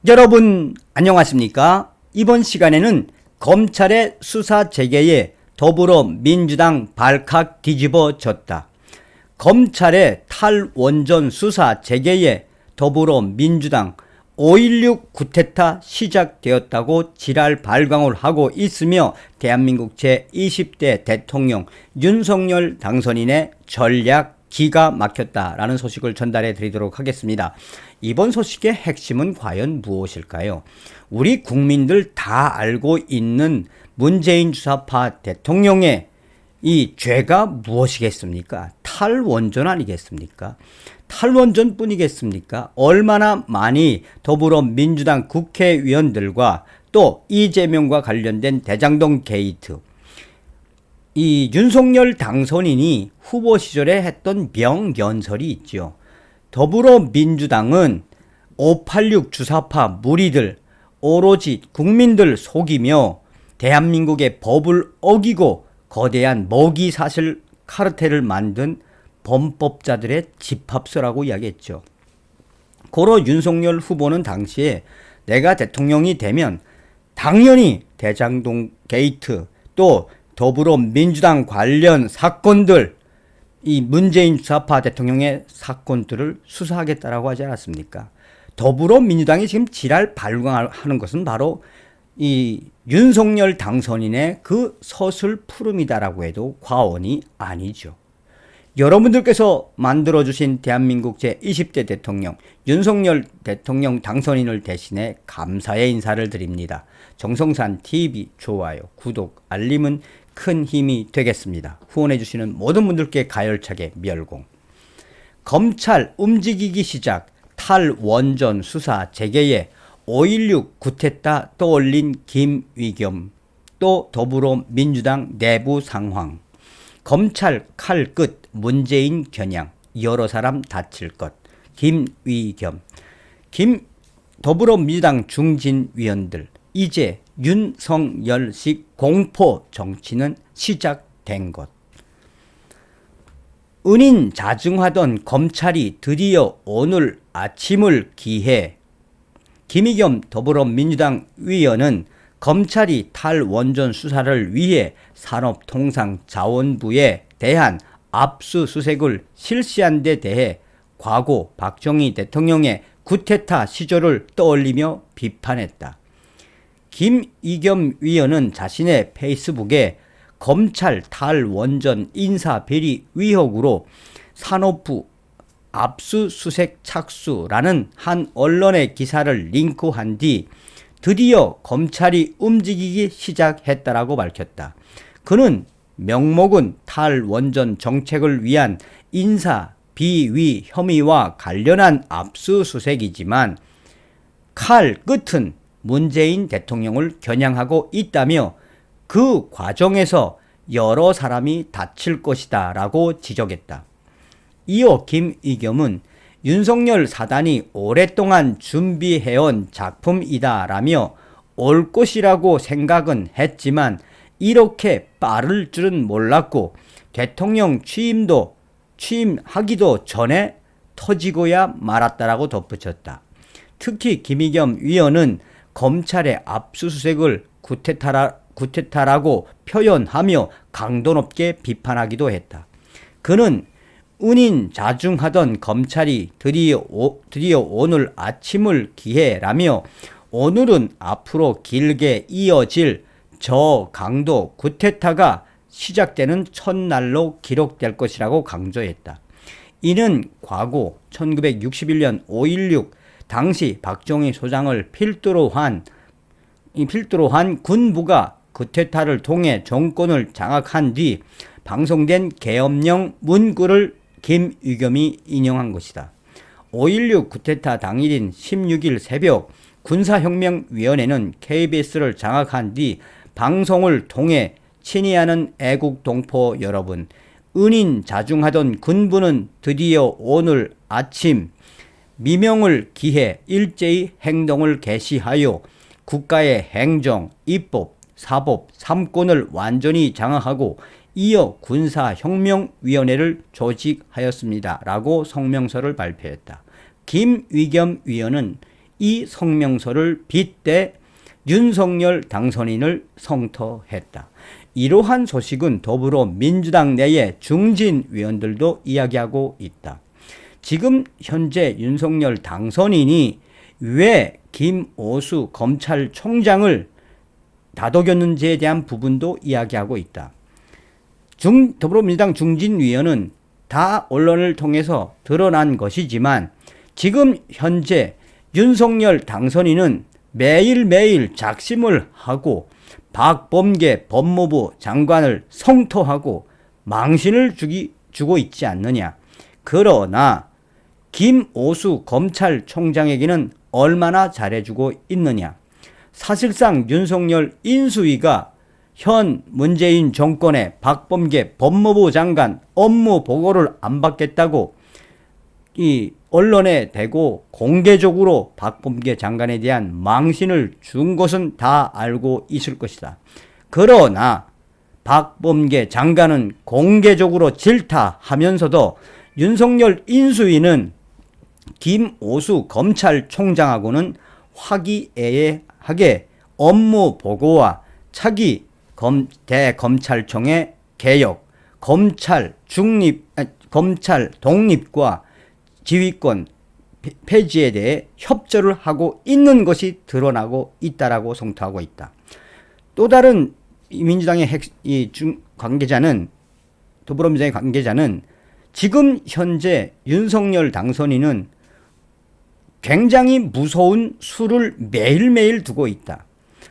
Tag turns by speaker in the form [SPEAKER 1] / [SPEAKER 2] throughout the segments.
[SPEAKER 1] 여러분 안녕하십니까? 이번 시간에는 검찰의 수사 재개에 더불어민주당 발칵 뒤집어졌다. 검찰의 탈원전 수사 재개에 더불어민주당 5.16 쿠데타 시작되었다고 지랄 발광을 하고 있으며 대한민국 제20대 대통령 윤석열 당선인의 전략 기가 막혔다라는 소식을 전달해 드리도록 하겠습니다. 이번 소식의 핵심은 과연 무엇일까요? 우리 국민들 다 알고 있는 문재인 주사파 대통령의 이 죄가 무엇이겠습니까? 탈원전 아니겠습니까? 탈원전뿐이겠습니까? 얼마나 많이 더불어민주당 국회의원들과 또 이재명과 관련된 대장동 게이트, 이 윤석열 당선인이 후보 시절에 했던 명연설이 있죠. 더불어민주당은 586 주사파 무리들 오로지 국민들 속이며 대한민국의 법을 어기고 거대한 먹이사슬 카르텔을 만든 범법자들의 집합소라고 이야기했죠. 고로 윤석열 후보는 당시에 내가 대통령이 되면 당연히 대장동 게이트 또 더불어민주당 관련 사건들, 이 문재인 주사파 대통령의 사건들을 수사하겠다라고 하지 않았습니까? 더불어민주당이 지금 지랄 발광하는 것은 바로 이 윤석열 당선인의 그 서슬푸름이다라고 해도 과언이 아니죠. 여러분들께서 만들어주신 대한민국 제20대 대통령 윤석열 대통령 당선인을 대신해 감사의 인사를 드립니다. 정성산TV 좋아요, 구독, 알림은 큰 힘이 되겠습니다. 후원해주시는 모든 분들께 가열차게 멸공. 검찰 움직이기 시작, 탈원전 수사 재개에 5.16 쿠데타 떠올린 김의겸, 또 더불어민주당 내부 상황, 검찰 칼 끝 문재인 겨냥, 여러 사람 다칠 것, 김의겸, 더불어민주당 중진위원들, 이제 윤석열식 공포 정치는 시작된 것. 은인자증하던 검찰이 드디어 오늘 아침을 기해 김의겸 더불어민주당 위원은 검찰이 탈원전 수사를 위해 산업통상자원부에 대한 압수수색을 실시한 데 대해 과거 박정희 대통령의 쿠데타 시절을 떠올리며 비판했다. 김의겸 위원은 자신의 페이스북에 검찰 탈원전 인사비리 의혹으로 산업부 압수수색 착수라는 한 언론의 기사를 링크한 뒤 드디어 검찰이 움직이기 시작했다라고 밝혔다. 그는 명목은 탈원전 정책을 위한 인사 비위 혐의와 관련한 압수수색이지만 칼 끝은 문재인 대통령을 겨냥하고 있다며 그 과정에서 여러 사람이 다칠 것이다 라고 지적했다. 이어 김의겸은 윤석열 사단이 오랫동안 준비해온 작품이다 라며 올 것이라고 생각은 했지만 이렇게 빠를 줄은 몰랐고 대통령 취임하기도 전에 터지고야 말았다라고 덧붙였다. 특히 김의겸 위원은 검찰의 압수수색을 쿠데타라고 표현하며 강도 높게 비판하기도 했다. 그는 은인자중하던 검찰이 드디어 오늘 아침을 기해라며 오늘은 앞으로 길게 이어질 저강도 쿠데타가 시작되는 첫날로 기록될 것이라고 강조했다. 이는 과거 1961년 5.16 당시 박정희 소장을 필두로 한 군부가 쿠데타를 통해 정권을 장악한 뒤 방송된 계엄령 문구를 김의겸이 인용한 것이다. 5.16 쿠데타 당일인 16일 새벽 군사혁명위원회는 KBS를 장악한 뒤 방송을 통해 친이하는 애국 동포 여러분, 은인자중하던 군부는 드디어 오늘 아침 미명을 기해 일제히 행동을 개시하여 국가의 행정, 입법, 사법, 삼권을 완전히 장악하고 이어 군사혁명위원회를 조직하였습니다. 라고 성명서를 발표했다. 김의겸 위원은 이 성명서를 빗대 윤석열 당선인을 성토했다. 이러한 소식은 더불어민주당 내의 중진 위원들도 이야기하고 있다. 지금 현재 윤석열 당선인이 왜 김오수 검찰총장을 다독였는지에 대한 부분도 이야기하고 있다. 더불어민주당 중진위원은 다 언론을 통해서 드러난 것이지만 지금 현재 윤석열 당선인은 매일매일 작심을 하고 박범계 법무부 장관을 성토하고 망신을 주고 있지 않느냐. 그러나 김오수 검찰총장에게는 얼마나 잘해주고 있느냐. 사실상 윤석열 인수위가 현 문재인 정권의 박범계 법무부 장관 업무 보고를 안 받겠다고 이 언론에 대고 공개적으로 박범계 장관에 대한 망신을 준 것은 다 알고 있을 것이다. 그러나 박범계 장관은 공개적으로 질타하면서도 윤석열 인수위는 김오수 검찰총장하고는 화기애애하게 업무 보고와 차기 대검찰청의 개혁, 검찰 독립과 지휘권 폐지에 대해 협조를 하고 있는 것이 드러나고 있다라고 성토하고 있다. 또 다른 민주당의 관계자는 더불어민주당의 관계자는 지금 현재 윤석열 당선인은 굉장히 무서운 수를 매일매일 두고 있다.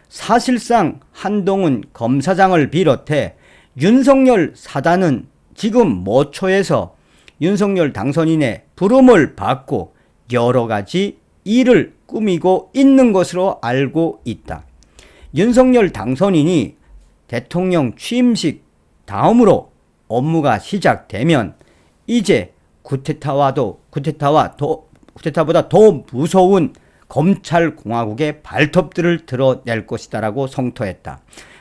[SPEAKER 1] 사실상 한동훈 검사장을 비롯해 윤석열 사단은 지금 모초에서 윤석열 당선인의 부름을 받고 여러 가지 일을 꾸미고 있는 것으로 알고 있다. 윤석열 당선인이 대통령 취임식 다음으로 업무가 시작되면 이제 쿠데타보다 더 무서운 검찰공화국의 발톱들을 드러낼 것이다라고 성토했다.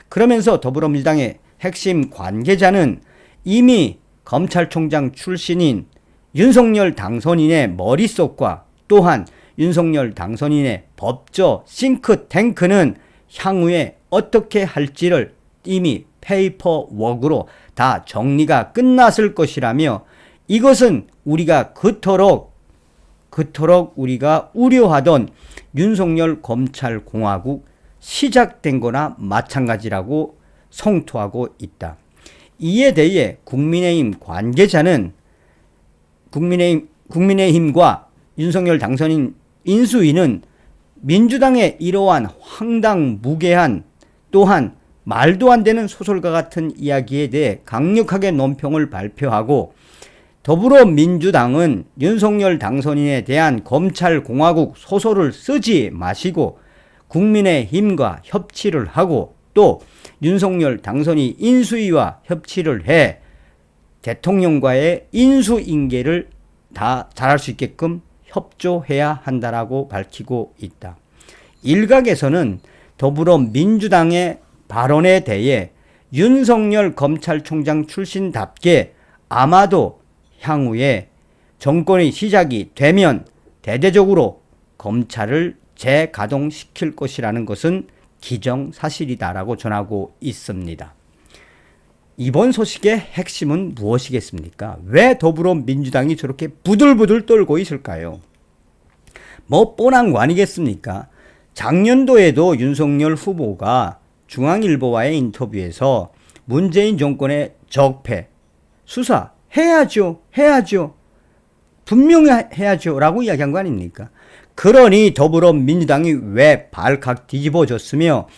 [SPEAKER 1] 그러면서 더불어민주당의 핵심 관계자는 이미 검찰총장 출신인 윤석열 당선인의 머릿속과 또한 윤석열 당선인의 법조 싱크탱크는 향후에 어떻게 할지를 이미 페이퍼워크로 다 정리가 끝났을 것이라며 이것은 우리가 그토록 우리가 우려하던 윤석열 검찰공화국 시작된 거나 마찬가지라고 성토하고 있다. 이에 대해 국민의힘 관계자는 국민의힘과 윤석열 당선인 인수위는 민주당의 이러한 황당무계한 또한 말도 안 되는 소설과 같은 이야기에 대해 강력하게 논평을 발표하고 더불어민주당은 윤석열 당선인에 대한 검찰공화국 소설을 쓰지 마시고 국민의힘과 협치를 하고 또 윤석열 당선인 인수위와 협치를 해 대통령과의 인수인계를 다 잘할 수 있게끔 협조해야 한다라고 밝히고 있다. 일각에서는 더불어민주당의 발언에 대해 윤석열 검찰총장 출신답게 아마도 향후에 정권이 시작이 되면 대대적으로 검찰을 재가동시킬 것이라는 것은 기정사실이다라고 전하고 있습니다. 이번 소식의 핵심은 무엇이겠습니까? 왜 더불어민주당이 저렇게 부들부들 떨고 있을까요? 뭐 뻔한 거 아니겠습니까? 작년도에도 윤석열 후보가 중앙일보와의 인터뷰에서 문재인 정권의 적폐 수사해야죠. 분명히 해야죠. 라고 이야기한 거 아닙니까? 그러니 더불어민주당이 왜 발칵 뒤집어졌으며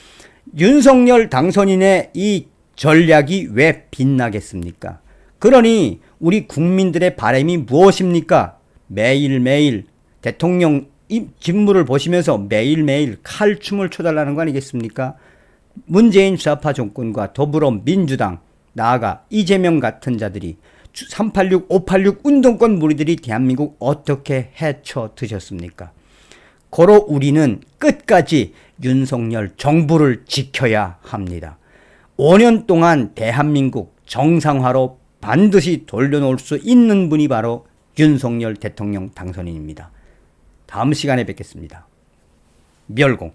[SPEAKER 1] 윤석열 당선인의 이 전략이 왜 빛나겠습니까? 그러니 우리 국민들의 바람이 무엇입니까? 매일매일 대통령 직무를 보시면서 매일매일 칼춤을 춰달라는 거 아니겠습니까? 문재인 좌파 정권과 더불어민주당 나아가 이재명 같은 자들이 386, 586 운동권 무리들이 대한민국 어떻게 헤쳐 드셨습니까? 고로 우리는 끝까지 윤석열 정부를 지켜야 합니다. 5년 동안 대한민국 정상화로 반드시 돌려놓을 수 있는 분이 바로 윤석열 대통령 당선인입니다. 다음 시간에 뵙겠습니다. 멸공.